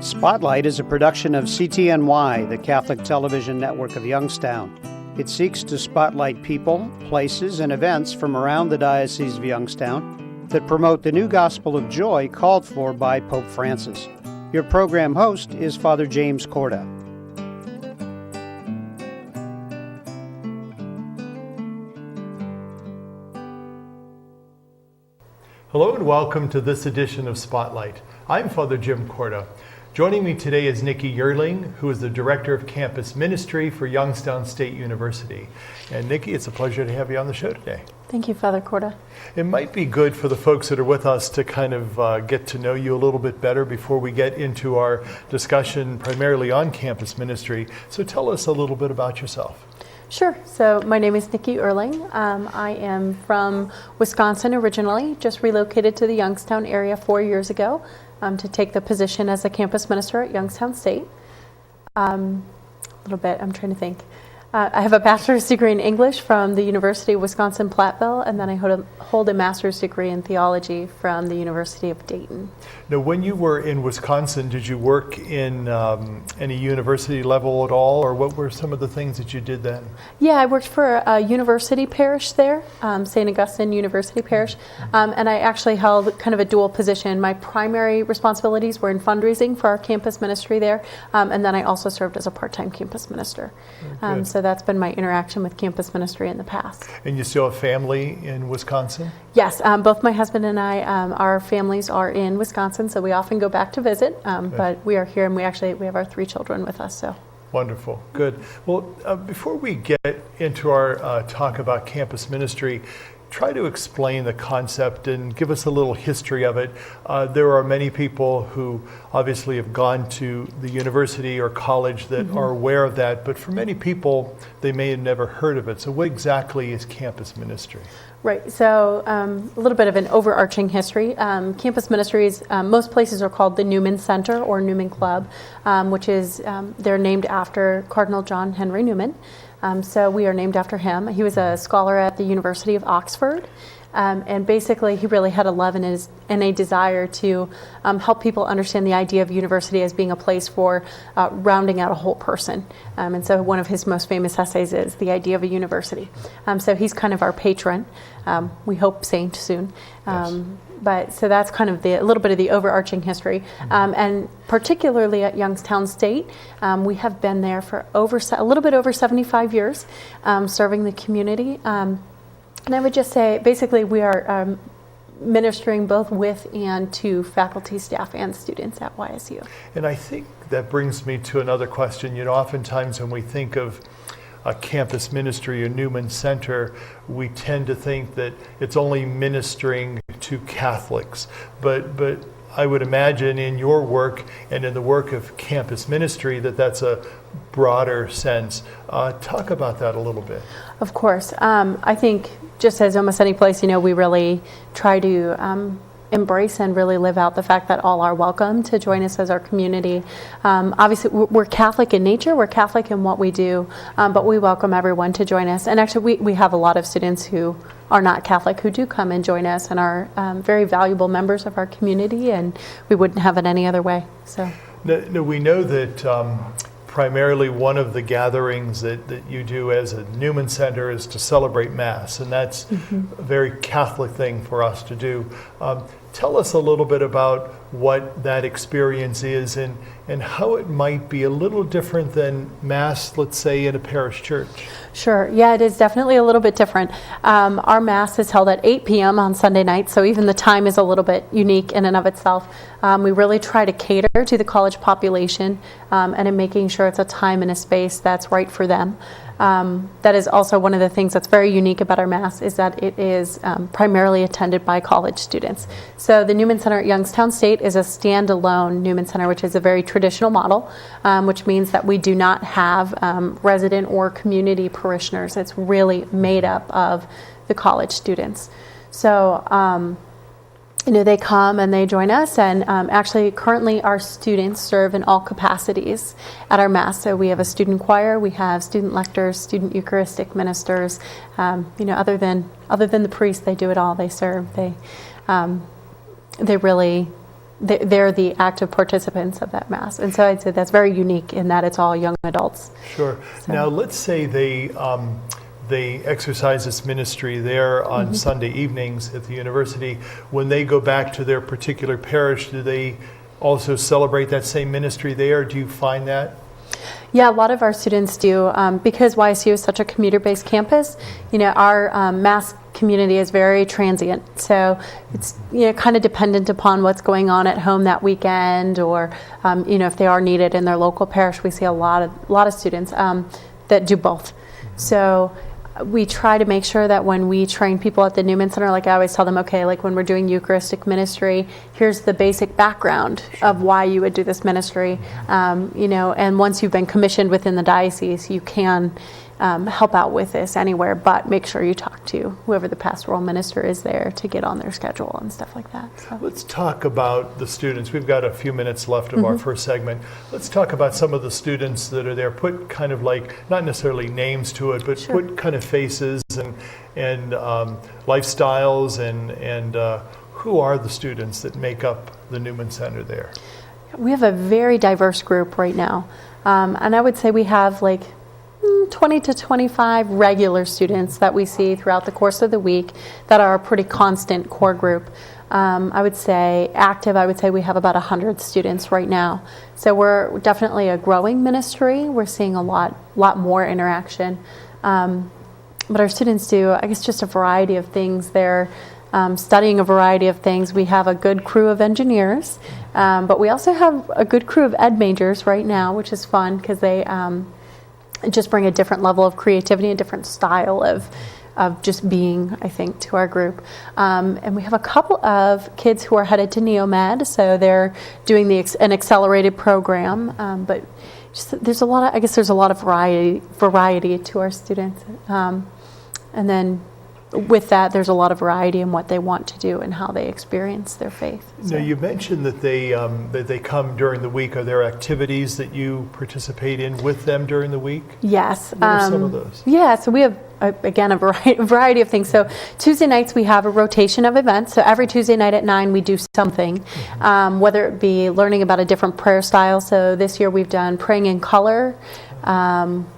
Spotlight is a production of CTNY, the Catholic Television Network of Youngstown. It seeks to spotlight people, places, and events from around the Diocese of Youngstown that promote the new gospel of joy called for by Pope Francis. Your program host is Father James Corda. Hello and welcome to this edition of Spotlight. I'm Father Jim Corda. Joining me today is Nicky Uerling, who is the Director of Campus Ministry for Youngstown State University. And Nicky, it's a pleasure to have you on the show today. Thank you, Father Corda. It might be good for the folks that are with us to kind of get to know you a little bit better before we get into our discussion primarily on campus ministry. So tell us a little bit about yourself. Sure. So my name is Nicky Uerling. I am from Wisconsin originally, just relocated to the Youngstown area 4 years ago to take the position as a campus minister at Youngstown State. A little bit, I'm trying to think. I have a bachelor's degree in English from the University of Wisconsin-Platteville, and then I hold a master's degree in theology from the University of Dayton. Now, when you were in Wisconsin, did you work in any university level at all, or what were some of the things that you did then? Yeah, I worked for a university parish there, St. Augustine University Parish, and I actually held kind of a dual position. My primary responsibilities were in fundraising for our campus ministry there, and then I also served as a part-time campus minister. So that's been my interaction with campus ministry in the past. And you still have family in Wisconsin? Yes, both my husband and I, our families are in Wisconsin, so we often go back to visit, but we are here and we have our 3 children with us. So. Wonderful, good. Well, before we get into our talk about campus ministry, try to explain the concept and give us a little history of it. There are many people who obviously have gone to the university or college that are aware of that, but for many people, they may have never heard of it. So what exactly is campus ministry? Right, so a little bit of an overarching history. Campus ministries, most places are called the Newman Center or Newman Club, which is, they're named after Cardinal John Henry Newman. So we are named after him. He was a scholar at the University of Oxford, and basically he really had a love and a desire to help people understand the idea of university as being a place for rounding out a whole person. And so one of his most famous essays is The Idea of a University. So he's kind of our patron. We hope saint soon. Yes. But so that's kind of a little bit of the overarching history. And particularly at Youngstown State, we have been there for a little bit over 75 years, serving the community. And I would just say, basically, we are ministering both with and to faculty, staff, and students at YSU. And I think that brings me to another question. You know, oftentimes when we think of a campus ministry or Newman Center, we tend to think that it's only ministering to Catholics. But I would imagine in your work and in the work of campus ministry that that's a broader sense. Talk about that a little bit. Of course. I think just as almost any place, we really try to embrace and really live out the fact that all are welcome to join us as our community. Obviously, we're Catholic in nature, we're Catholic in what we do, but we welcome everyone to join us. And actually, we have a lot of students who are not Catholic who do come and join us and are very valuable members of our community, and we wouldn't have it any other way. So. Now, we know that primarily one of the gatherings that you do as a Newman Center is to celebrate Mass, and that's a very Catholic thing for us to do. Tell us a little bit about what that experience is and how it might be a little different than Mass, let's say, in a parish church. Sure. Yeah, it is definitely a little bit different. Our Mass is held at 8 p.m. on Sunday night, so even the time is a little bit unique in and of itself. We really try to cater to the college population and in making sure it's a time and a space that's right for them. That is also one of the things that's very unique about our Mass is that it is primarily attended by college students. So the Newman Center at Youngstown State is a standalone Newman Center, which is a very traditional model, which means that we do not have resident or community parishioners. It's really made up of the college students. So they come and they join us, and actually currently our students serve in all capacities at our Mass. So we have a student choir, we have student lectors, student Eucharistic ministers. Other than the priest, they do it all. They serve. They really they're the active participants of that Mass. And so I'd say that's very unique in that it's all young adults. Sure. So. Now, let's say they exercise this ministry there on Sunday evenings at the university. When they go back to their particular parish, do they also celebrate that same ministry there? Do you find that? Yeah, a lot of our students do. Because YSU is such a commuter-based campus, our Mass community is very transient. So it's kind of dependent upon what's going on at home that weekend, or if they are needed in their local parish. We see a lot of students that do both. So we try to make sure that when we train people at the Newman Center, like I always tell them, okay, like when we're doing Eucharistic ministry, here's the basic background of why you would do this ministry. And once you've been commissioned within the diocese, you can help out with this anywhere, but make sure you talk to whoever the pastoral minister is there to get on their schedule and stuff like that. So. Let's talk about the students. We've got a few minutes left of our first segment. Let's talk about some of the students that are there. Put kind of like, not necessarily names to it, but put kind of faces and lifestyles and who are the students that make up the Newman Center there? We have a very diverse group right now. And I would say we have like 20 to 25 regular students that we see throughout the course of the week that are a pretty constant core group. I would say we have about 100 students right now. So we're definitely a growing ministry. We're seeing a lot more interaction. But our students do, I guess, just a variety of things. They're studying a variety of things. We have a good crew of engineers, but we also have a good crew of ed majors right now, which is fun because they just bring a different level of creativity and different style of just being, I think, to our group. And we have a couple of kids who are headed to Neomed, so they're doing an accelerated program. But there's a lot of variety to our students. And then with that, there's a lot of variety in what they want to do and how they experience their faith. So. Now, you mentioned that they come during the week. Are there activities that you participate in with them during the week? Yes. What are some of those? Yeah, so we have, again, a variety of things. So Tuesday nights, we have a rotation of events. So every Tuesday night at 9, we do something, whether it be learning about a different prayer style. So this year we've done praying in color,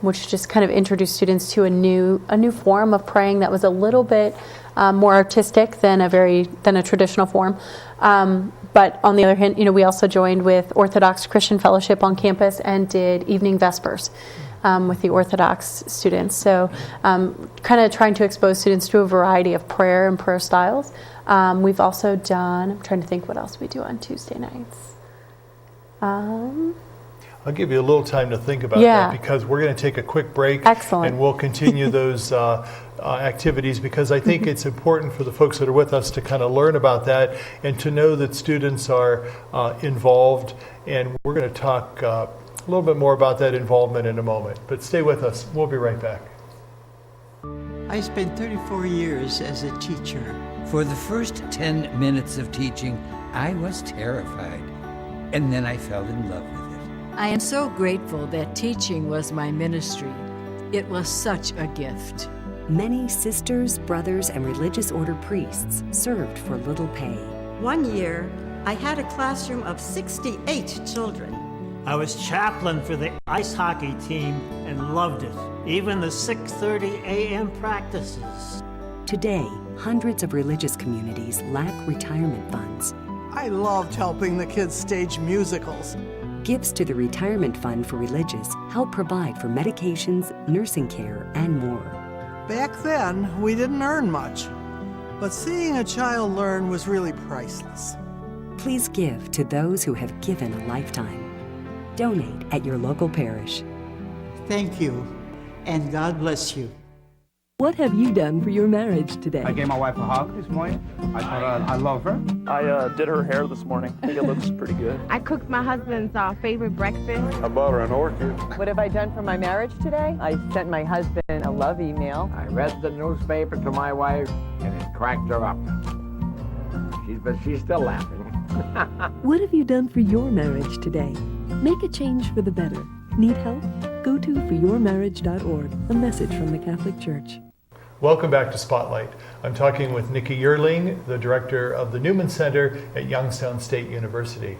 which just kind of introduced students to a new form of praying that was a little bit more artistic than a traditional form. But on the other hand, we also joined with Orthodox Christian Fellowship on campus and did evening vespers with the Orthodox students. So kind of trying to expose students to a variety of prayer and prayer styles. We've also done, I'm trying to think what else we do on Tuesday nights. I'll give you a little time to think about that because we're going to take a quick break. Excellent. And we'll continue those activities because I think it's important for the folks that are with us to kind of learn about that and to know that students are involved. And we're going to talk a little bit more about that involvement in a moment. But stay with us. We'll be right back. I spent 34 years as a teacher. For the first 10 minutes of teaching, I was terrified. And then I fell in love with it. I am so grateful that teaching was my ministry. It was such a gift. Many sisters, brothers, and religious order priests served for little pay. One year, I had a classroom of 68 children. I was chaplain for the ice hockey team and loved it, even the 6:30 a.m. practices. Today, hundreds of religious communities lack retirement funds. I loved helping the kids stage musicals. Gifts to the Retirement Fund for Religious help provide for medications, nursing care, and more. Back then, we didn't earn much, but seeing a child learn was really priceless. Please give to those who have given a lifetime. Donate at your local parish. Thank you, and God bless you. What have you done for your marriage today? I gave my wife a hug this morning. I told her I love her. I did her hair this morning. I think it looks pretty good. I cooked my husband's favorite breakfast. I bought her an orchid. What have I done for my marriage today? I sent my husband a love email. I read the newspaper to my wife, and it cracked her up. But she's still laughing. What have you done for your marriage today? Make a change for the better. Need help? Go to foryourmarriage.org, a message from the Catholic Church. Welcome back to Spotlight. I'm talking with Nicky Uerling, the director of the Newman Center at Youngstown State University.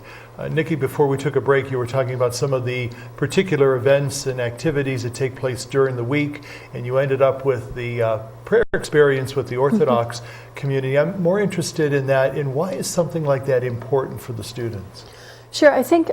Nicky, before we took a break, you were talking about some of the particular events and activities that take place during the week, and you ended up with the prayer experience with the Orthodox community. I'm more interested in that, and why is something like that important for the students? Sure. I think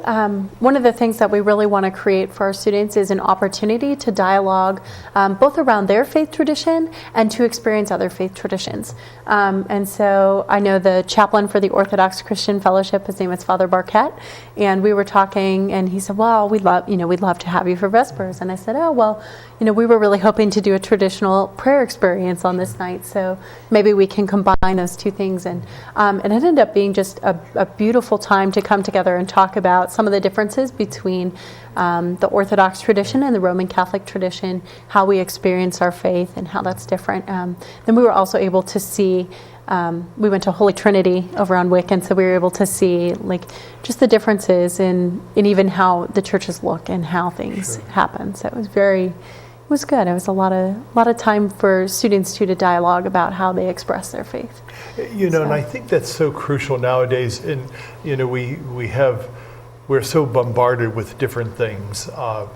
one of the things that we really want to create for our students is an opportunity to dialogue both around their faith tradition and to experience other faith traditions. And so I know the chaplain for the Orthodox Christian Fellowship, his name is Father Barquette, and we were talking, and he said, well, we'd love to have you for Vespers. And I said, oh, well, we were really hoping to do a traditional prayer experience on this night, so maybe we can combine those two things. And it ended up being just a beautiful time to come together and talk about some of the differences between the Orthodox tradition and the Roman Catholic tradition, how we experience our faith and how that's different. Then we were also able to see, we went to Holy Trinity over on Wick, and so we were able to see just the differences in even how the churches look and how things happen. So it was good. It was a lot of time for students to dialogue about how they express their faith. And I think that's so crucial nowadays. And we're so bombarded with different things,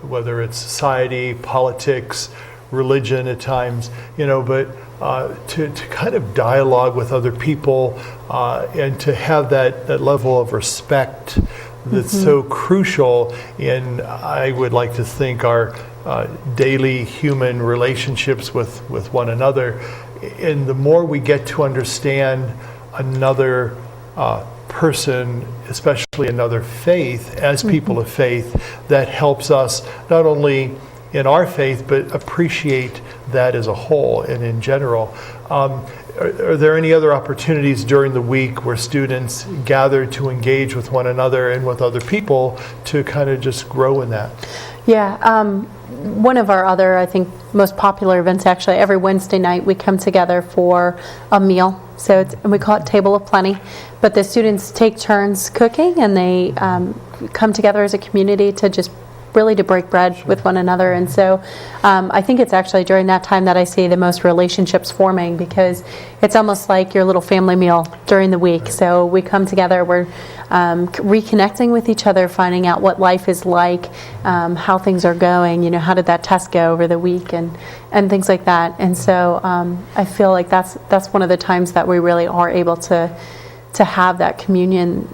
whether it's society, politics, religion at times. But to kind of dialogue with other people and to have that level of respect that's so crucial in, I would like to think, our daily human relationships with one another. And the more we get to understand another person, especially another faith, as people of faith, that helps us not only in our faith, but appreciate that as a whole and in general. Are there any other opportunities during the week where students gather to engage with one another and with other people to kind of just grow in that? Yeah. One of our other, I think, most popular events, actually, every Wednesday night we come together for a meal. So and we call it Table of Plenty. But the students take turns cooking, and they come together as a community to just really to break bread with one another. And so I think it's actually during that time that I see the most relationships forming, because it's almost like your little family meal during the week. So we come together, we're reconnecting with each other, finding out what life is like, how things are going, how did that test go over the week, and things like that. And so I feel like that's one of the times that we really are able to have that communion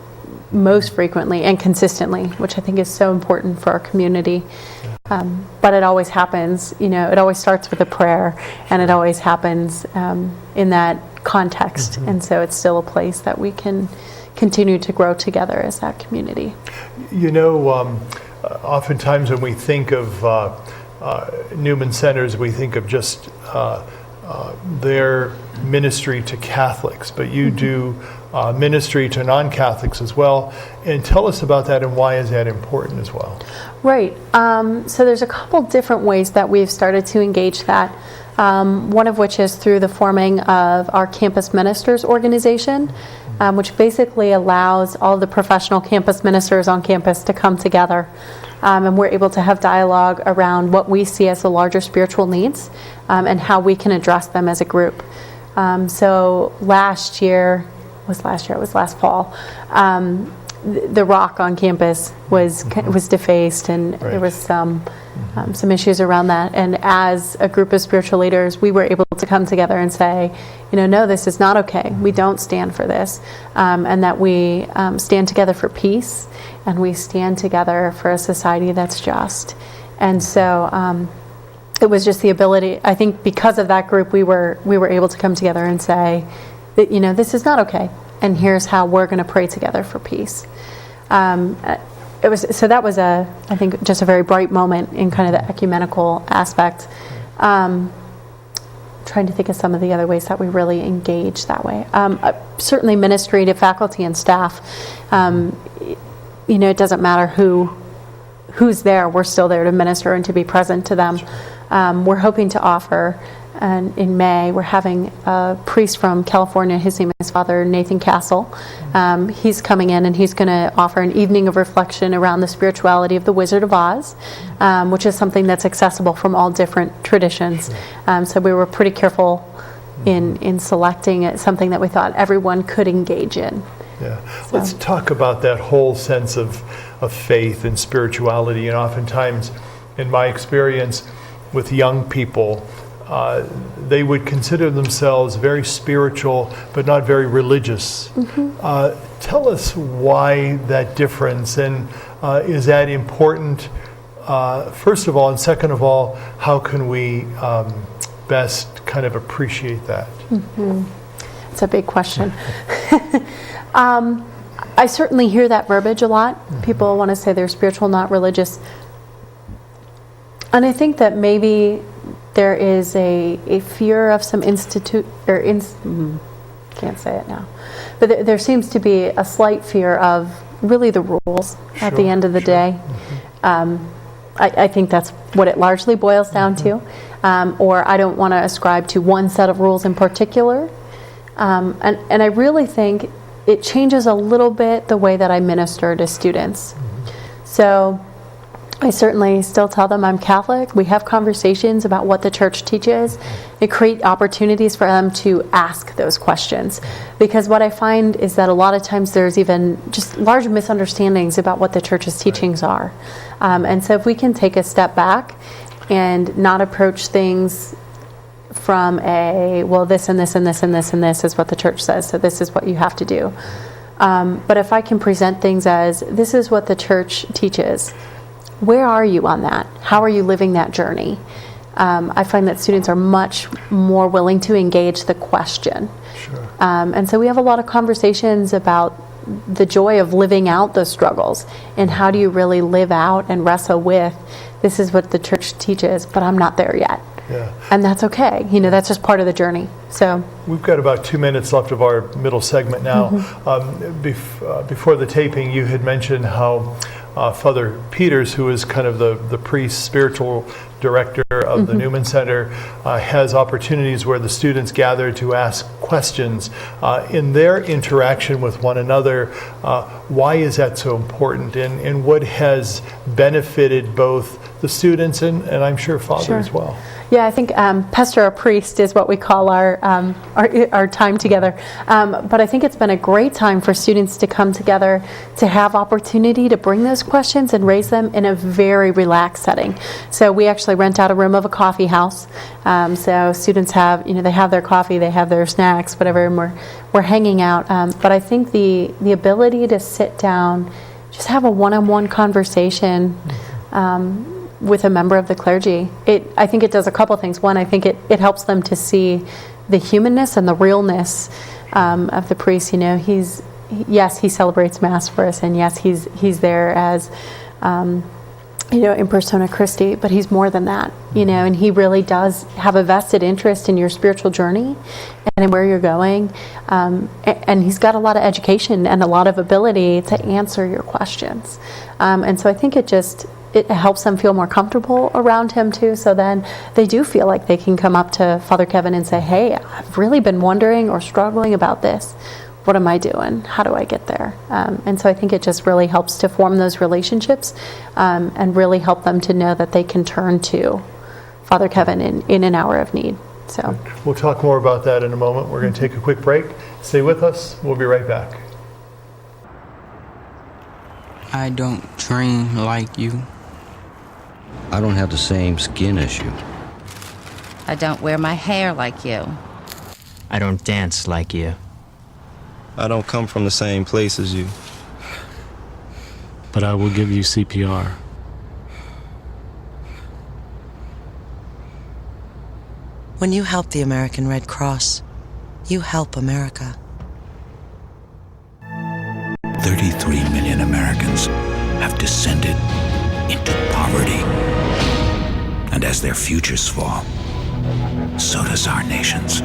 most frequently and consistently, which I think is so important for our community. But it always happens, it always starts with a prayer, and it always happens in that context. And so it's still a place that we can continue to grow together as that community. Oftentimes when we think of Newman Centers, we think of just their ministry to Catholics, but you do ministry to non-Catholics as well. And tell us about that, and why is that important as well? Right. So there's a couple different ways that we've started to engage that. One of which is through the forming of our Campus Ministers organization, which basically allows all the professional campus ministers on campus to come together. And we're able to have dialogue around what we see as the larger spiritual needs and how we can address them as a group. So last fall, the rock on campus was defaced, and there was some issues around that. And as a group of spiritual leaders, we were able to come together and say, no, this is not okay. We don't stand for this, and that we stand together for peace, and we stand together for a society that's just. And so it was just the ability, I think because of that group, we were able to come together and say that, this is not okay, and here's how we're going to pray together for peace. That was I think just a very bright moment in kind of the ecumenical aspect. Trying to think of some of the other ways that we really engage that way. Certainly ministry to faculty and staff. It doesn't matter who's there, we're still there to minister and to be present to them. We're hoping to offer and in May, we're having a priest from California. His name is Father Nathan Castle. He's coming in, and he's going to offer an evening of reflection around the spirituality of the Wizard of Oz, which is something that's accessible from all different traditions. So we were pretty careful in selecting it, something that we thought everyone could engage in. Yeah. Let's talk about that whole sense of faith and spirituality. And oftentimes, in my experience with young people, they would consider themselves very spiritual, but not very religious. Tell us why that difference, and is that important, first of all, and second of all, how can we best kind of appreciate that? It's a big question. I certainly hear that verbiage a lot. People want to say they're spiritual, not religious. And I think that maybe there is a fear of some can't say it now, but there seems to be a slight fear of really the rules at the end of the day. I think that's what it largely boils down to. Or I don't want to ascribe to one set of rules in particular. And I really think it changes a little bit the way that I minister to students. So I certainly still tell them I'm Catholic. We have conversations about what the church teaches. They create opportunities for them to ask those questions. Because what I find is that a lot of times there's even just large misunderstandings about what the church's teachings are. And so if we can take a step back and not approach things from this and this and this and this and this is what the church says, so this is what you have to do. But if I can present things as, this is what the church teaches, where are you on that? How are you living that journey? I find that students are much more willing to engage the question. And so we have a lot of conversations about the joy of living out those struggles, and how do you really live out and wrestle with, this is what the church teaches, but I'm not there yet. And that's okay. That's just part of the journey. So we've got about 2 minutes left of our middle segment now. Before the taping, you had mentioned how Father Peters, who is kind of the priest, spiritual director of the Newman Center, has opportunities where the students gather to ask questions. In their interaction with one another, why is that so important, and what has benefited both the students and I'm sure Father as well? Yeah, I think Pastor or priest is what we call our time together. But I think it's been a great time for students to come together, to have opportunity to bring those questions and raise them in a very relaxed setting. So we actually rent out a room of a coffee house. So students have, they have their coffee, they have their snacks, whatever, and we're hanging out. But I think the ability to sit down, just have a one-on-one conversation with a member of the clergy, I think it does a couple things. One, I think it helps them to see the humanness and the realness of the priest. Yes, he celebrates Mass for us, and yes, he's there as in persona Christi, but he's more than that, and he really does have a vested interest in your spiritual journey and in where you're going, and he's got a lot of education and a lot of ability to answer your questions, and so I think it helps them feel more comfortable around him too, so then they do feel like they can come up to Father Kevin and say, hey, I've really been wondering or struggling about this. What am I doing? How do I get there? And so I think it just really helps to form those relationships and really help them to know that they can turn to Father Kevin in an hour of need. So we'll talk more about that in a moment. We're going to take a quick break. Stay with us. We'll be right back. I don't train like you. I don't have the same skin as you. I don't wear my hair like you. I don't dance like you. I don't come from the same place as you. But I will give you CPR. When you help the American Red Cross, you help America. 33 million Americans have descended into poverty. And as their futures fall, so does our nation's.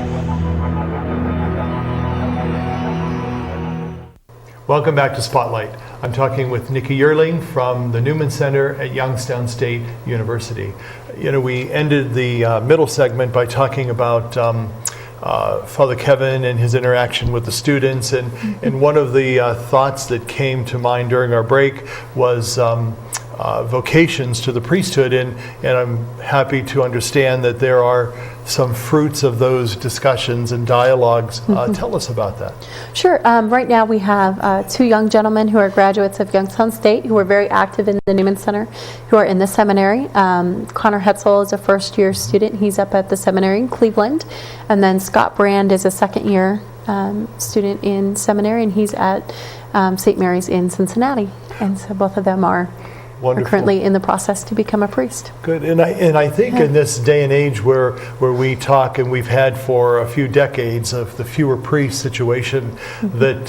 Welcome back to Spotlight. I'm talking with Nicky Uerling from the Newman Center at Youngstown State University. You know, we ended the middle segment by talking about Father Kevin and his interaction with the students, and one of the thoughts that came to mind during our break was vocations to the priesthood, and I'm happy to understand that there are some fruits of those discussions and dialogues. Tell us about that. Sure. Right now we have 2 young gentlemen who are graduates of Youngstown State who are very active in the Newman Center, who are in the seminary. Connor Hetzel is a first-year student. He's up at the seminary in Cleveland. And then Scott Brand is a second-year student in seminary, and he's at St. Mary's in Cincinnati. And so both of them are currently in the process to become a priest. Good, and I think in this day and age where we talk, and we've had for a few decades of the fewer priests situation, that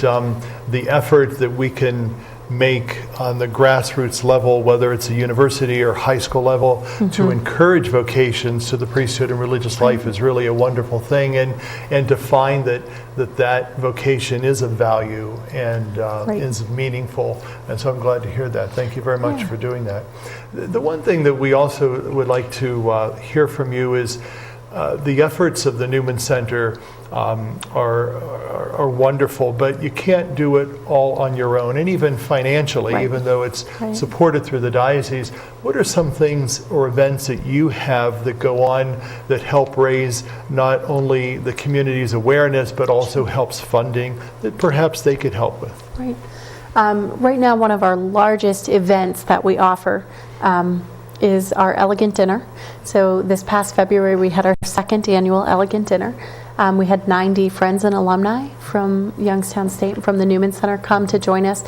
the effort that we can make on the grassroots level, whether it's a university or high school level, to encourage vocations to the priesthood and religious life is really a wonderful thing, and to find that vocation is of value and is meaningful. And so I'm glad to hear that. Thank you very much for doing that. The one thing that we also would like to hear from you is the efforts of the Newman Center are wonderful, but you can't do it all on your own, and even financially, even though it's supported through the diocese. What are some things or events that you have that go on that help raise not only the community's awareness, but also helps funding that perhaps they could help with? Right. Right now, one of our largest events that we offer is our Elegant Dinner. So this past February, we had our 2nd annual Elegant Dinner. We had 90 friends and alumni from Youngstown State and from the Newman Center come to join us.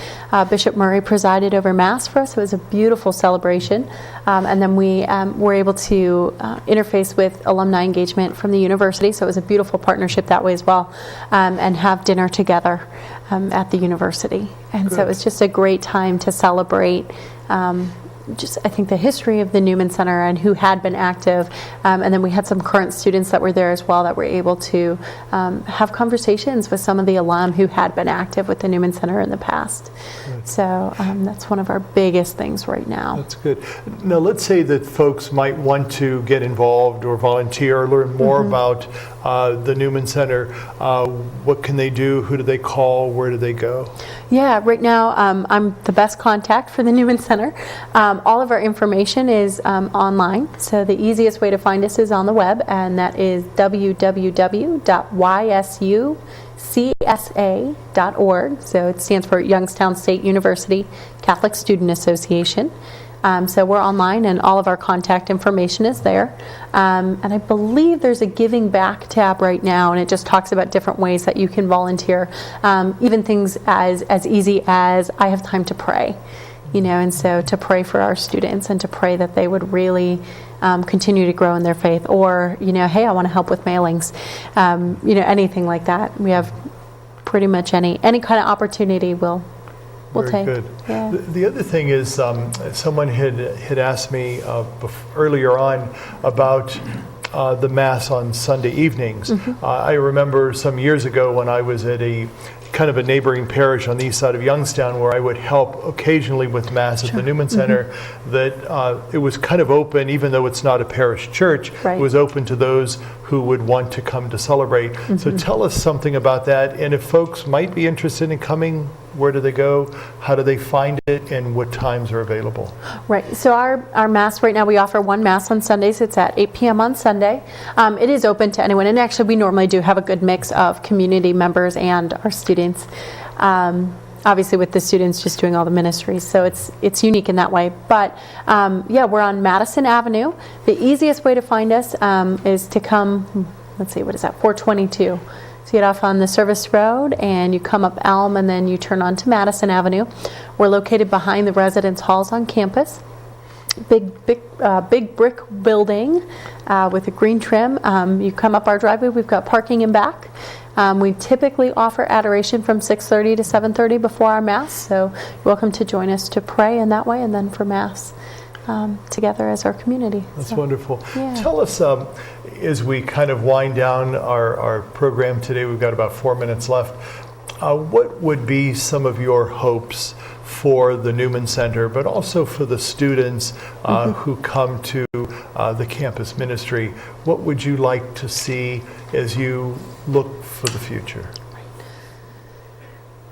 Bishop Murray presided over Mass for us. It was a beautiful celebration. And then we were able to interface with alumni engagement from the university, so it was a beautiful partnership that way as well, and have dinner together at the university. And so it was just a great time to celebrate I think the history of the Newman Center and who had been active, and then we had some current students that were there as well that were able to have conversations with some of the alum who had been active with the Newman Center in the past. Good. So that's one of our biggest things right now. That's good. Now let's say that folks might want to get involved or volunteer or learn more about the Newman Center. What can they do? Who do they call? Where do they go? Yeah, right now I'm the best contact for the Newman Center. All of our information is online, so the easiest way to find us is on the web, and that is www.ysucsa.org. So it stands for Youngstown State University Catholic Student Association. So we're online, and all of our contact information is there. And I believe there's a Giving Back tab right now, and it just talks about different ways that you can volunteer. Even things as easy as I have time to pray. And so to pray for our students and to pray that they would really continue to grow in their faith, or, hey, I want to help with mailings, anything like that. We have pretty much any kind of opportunity we'll take. Good. Yeah. The other thing is, someone had asked me earlier on about the Mass on Sunday evenings. I remember some years ago when I was at a kind of a neighboring parish on the east side of Youngstown, where I would help occasionally with Mass at the Newman Center, that it was kind of open, even though it's not a parish church, it was open to those who would want to come to celebrate. So tell us something about that, and if folks might be interested in coming, where do they go, how do they find it, and what times are available? Right, so our Mass right now, we offer one Mass on Sundays. It's at 8 p.m. on Sunday. It is open to anyone, and actually we normally do have a good mix of community members and our students. Obviously with the students just doing all the ministries, so it's unique in that way. But we're on Madison Avenue. The easiest way to find us is to come, let's see, what is that, 422. So you get off on the Service Road and you come up Elm, and then you turn onto Madison Avenue. We're located behind the residence halls on campus. Big brick building with a green trim. You come up our driveway, we've got parking in back. We typically offer adoration from 6:30 to 7:30 before our Mass, so you're welcome to join us to pray in that way, and then for Mass together as our community. That's wonderful. Yeah. Tell us, as we kind of wind down our program today, we've got about 4 minutes left. what would be some of your hopes for the Newman Center, but also for the students who come to the campus ministry? What would you like to see as you look for the future?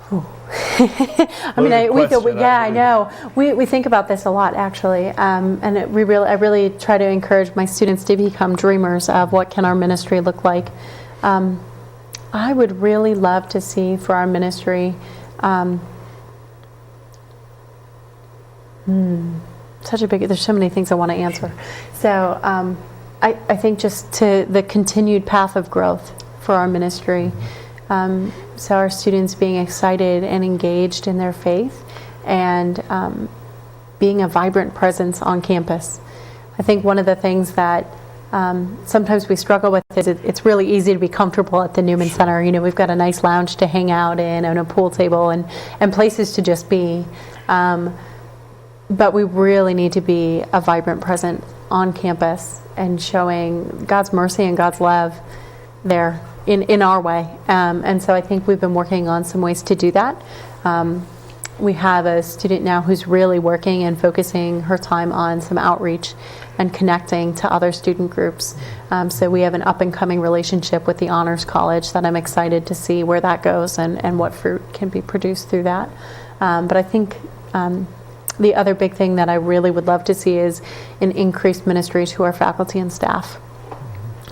I mean, I know. We think about this a lot, actually, and I really try to encourage my students to become dreamers of what can our ministry look like. I would really love to see for our ministry there's so many things I want to answer. So I think just to the continued path of growth for our ministry. So our students being excited and engaged in their faith and being a vibrant presence on campus. I think one of the things that sometimes we struggle with is it's really easy to be comfortable at the Newman Center. You know, we've got a nice lounge to hang out in and a pool table and places to just be. But we really need to be a vibrant presence on campus and showing God's mercy and God's love there in our way. And so I think we've been working on some ways to do that. We have a student now who's really working and focusing her time on some outreach and connecting to other student groups. So we have an up-and-coming relationship with the Honors College that I'm excited to see where that goes and what fruit can be produced through that. But I think the other big thing that I really would love to see is an increased ministry to our faculty and staff.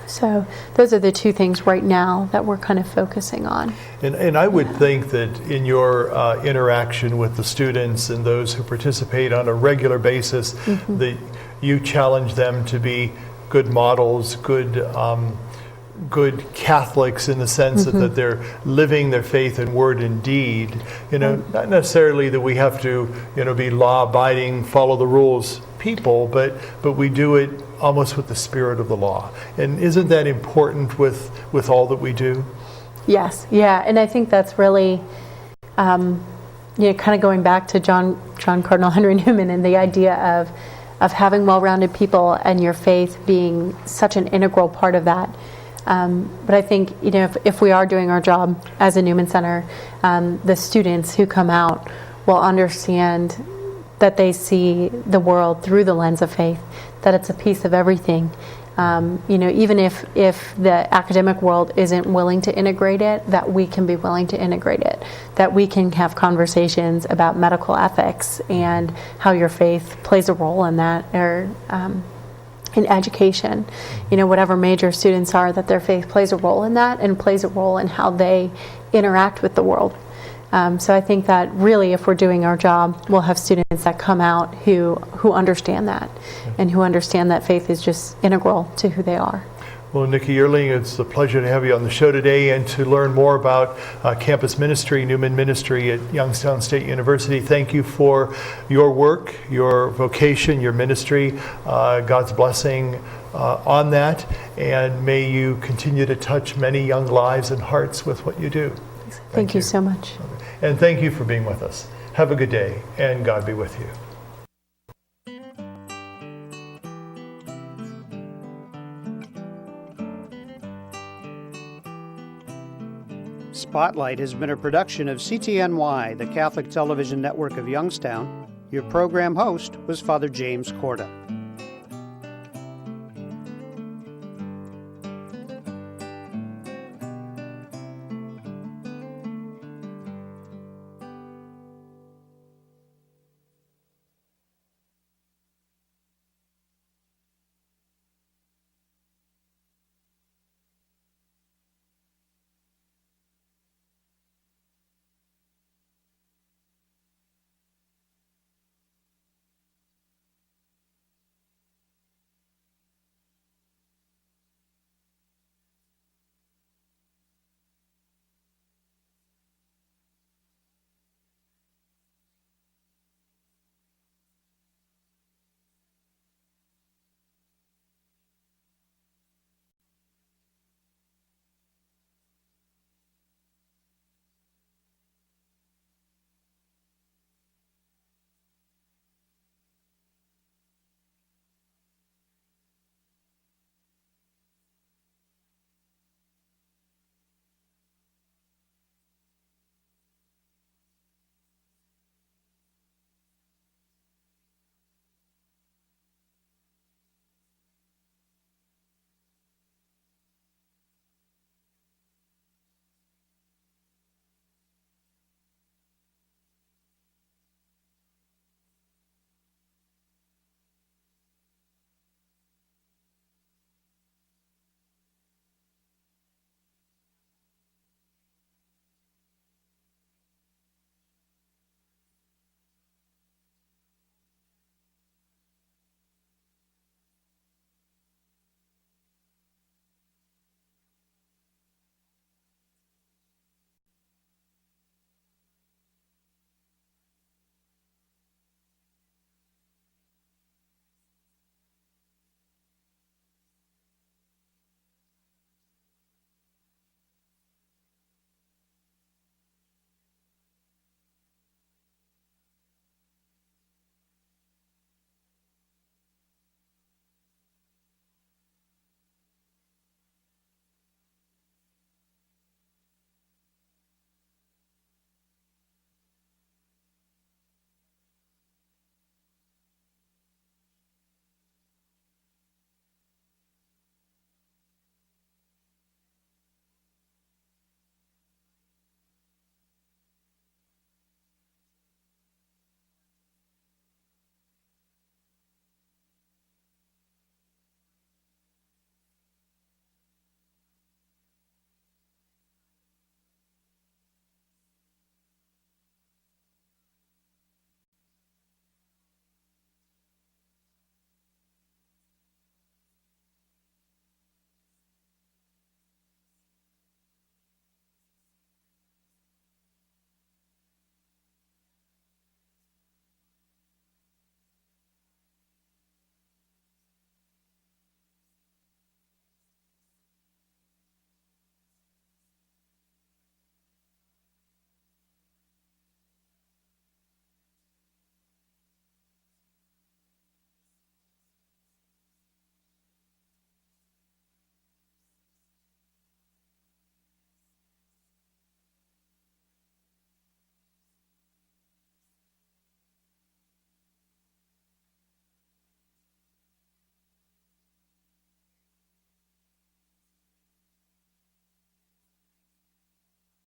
So those are the two things right now that we're kind of focusing on. And I would think that in your interaction with the students and those who participate on a regular basis, that you challenge them to be good models, good Catholics in the sense that they're living their faith in word and deed. You know, not necessarily that we have to, be law-abiding, follow the rules people, but we do it almost with the spirit of the law. And isn't that important with all that we do? Yes, yeah, and I think that's really, kind of going back to John Cardinal Henry Newman and the idea of having well-rounded people and your faith being such an integral part of that. But I think, if we are doing our job as a Newman Center, the students who come out will understand that they see the world through the lens of faith, that it's a piece of everything. Even if the academic world isn't willing to integrate it, that we can be willing to integrate it, that we can have conversations about medical ethics and how your faith plays a role in that, or in education, whatever major students are, that their faith plays a role in that and plays a role in how they interact with the world. So I think that really, if we're doing our job, we'll have students that come out who understand that and who understand that faith is just integral to who they are. Well, Nicky Uerling, it's a pleasure to have you on the show today and to learn more about campus ministry, Newman Ministry at Youngstown State University. Thank you for your work, your vocation, your ministry. God's blessing on that, and may you continue to touch many young lives and hearts with what you do. Thank you so much. And thank you for being with us. Have a good day, and God be with you. Spotlight has been a production of CTNY, the Catholic Television Network of Youngstown. Your program host was Father James Corda.